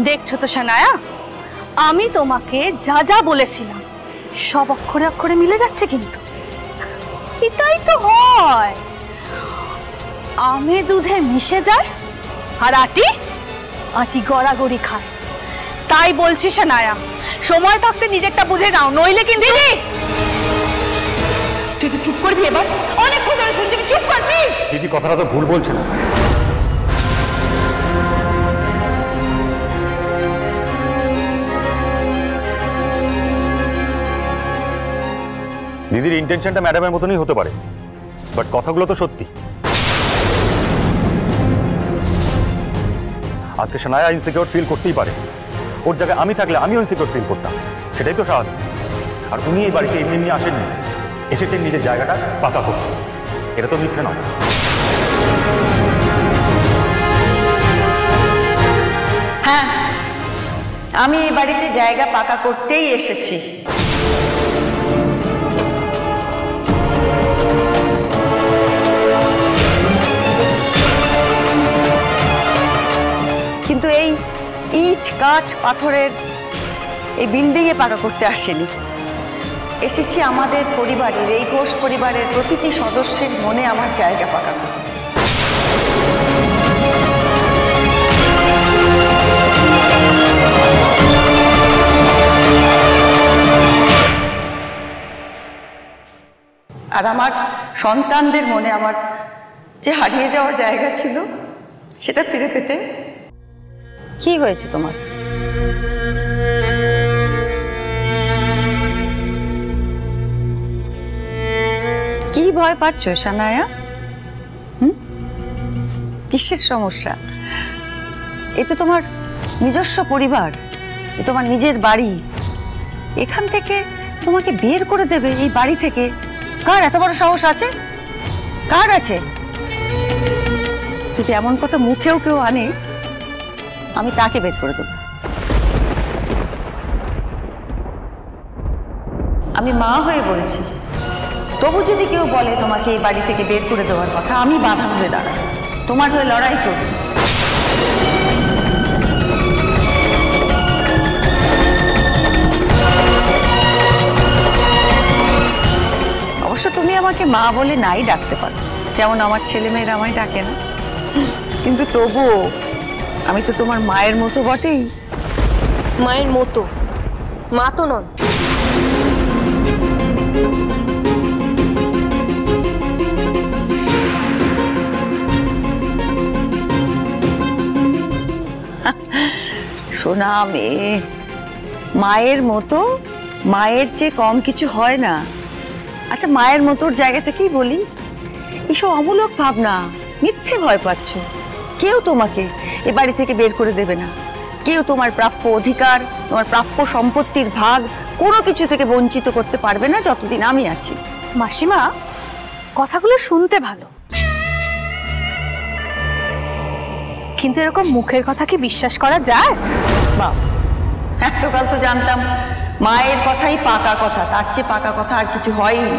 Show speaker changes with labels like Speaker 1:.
Speaker 1: দেখছো তো সানায়া, আমি তোমাকে যা যা বলেছিলাম সব অক্ষরে অক্ষরে মিলে যাচ্ছে। কিন্তু এটাই তো হয়, আমে দুধে মিশে যায় আর আটি আটি গড়াগড়ি খায়। তাই বলছি সানায়া, সময় থাকতে নিজেরটা বুঝে নাও, নইলে কিন্তু। দিদি তুই তো চুপ করবি এবার? অনেকক্ষণ ধরে শুনছি, চুপ করবি।
Speaker 2: দিদি কথাটা তো ভুল বলছে না। দিদির ইন্টেনশনটা ম্যাডামের মতনই হতে পারে, বাট কথাগুলো তো সত্যি। আজকে সানায়া ইনসিকিউর ফিল করতেই পারে, ওর জায়গায় আমি থাকলে আমিও ইনসিকিউর ফিল করতাম, সেটাই তো স্বাভাবিক। আর উনি এই বাড়িতে এমনি এমনি আসেননি, এসেছেন নিজের জায়গাটা পাকা করতে, এটা তো মিথ্যে নয়।
Speaker 3: হ্যাঁ, আমি এই বাড়িতে জায়গা পাকা করতেই এসেছি। কিন্তু এই ইট কাঠ পাথরের এই বিল্ডিংয়ে পাকা করতে আসেনি, এসেছি আমাদের পরিবারের, এই ঘোষ পরিবারের প্রতিটি সদস্যের মনে আমার জায়গা পাকা করতে। আর আমার সন্তানদের মনে আমার যে হারিয়ে যাওয়ার জায়গা ছিল সেটা ফিরে পেতে। কি হয়েছে তোমার? কি ভয় পাচ্ছ সানায়া? কিসের সমস্যা? এ তো তোমার নিজস্ব পরিবার, এ তোমার নিজের বাড়ি। এখান থেকে তোমাকে বের করে দেবে এই বাড়ি থেকে? কার এত বড় সাহস আছে? কার আছে? যদি এমন কথা মুখেও কেউ আনে, আমি তাকে বের করে দেব। আমি মা হয়ে বলছি, তবু যদি কেউ বলে তোমাকে এই বাড়ি থেকে বের করে দেওয়ার কথা, আমি বাধা হয়ে দাঁড়াবো, তোমার হয়ে লড়াই করব। অবশ্য তুমি আমাকে মা বলে নাই ডাকতে পারো, যেমন আমার ছেলেমেয়েরা আমায় ডাকে না, কিন্তু তবুও আমি তো তোমার মায়ের মতো বটেই।
Speaker 1: মায়ের মতো? মা তো নন।
Speaker 3: সোনা মেয়ে, মায়ের মতো, মায়ের চেয়ে কম কিছু হয় না। আচ্ছা, মায়ের মতোর জায়গা থেকেই বলি, এসব অমূলক ভাবনা, মিথ্যে ভয় পাচ্ছ। কেউ তোমাকে এ বাড়ি থেকে বের করে দেবে না, কেউ তোমার প্রাপ্য অধিকার, তোমার প্রাপ্য সম্পত্তির ভাগ কোনো কিছু থেকে বঞ্চিত করতে পারবে না যতদিন আমি আছি।
Speaker 1: মাসিমা, কথাগুলো শুনতে ভালো, কিন্তু এরকম মুখের কথা কি বিশ্বাস করা যায়?
Speaker 3: বা এতকাল তো জানতাম মায়ের কথাই পাকা কথা, তার চেয়ে পাকা কথা আর কিছু হয়ই না।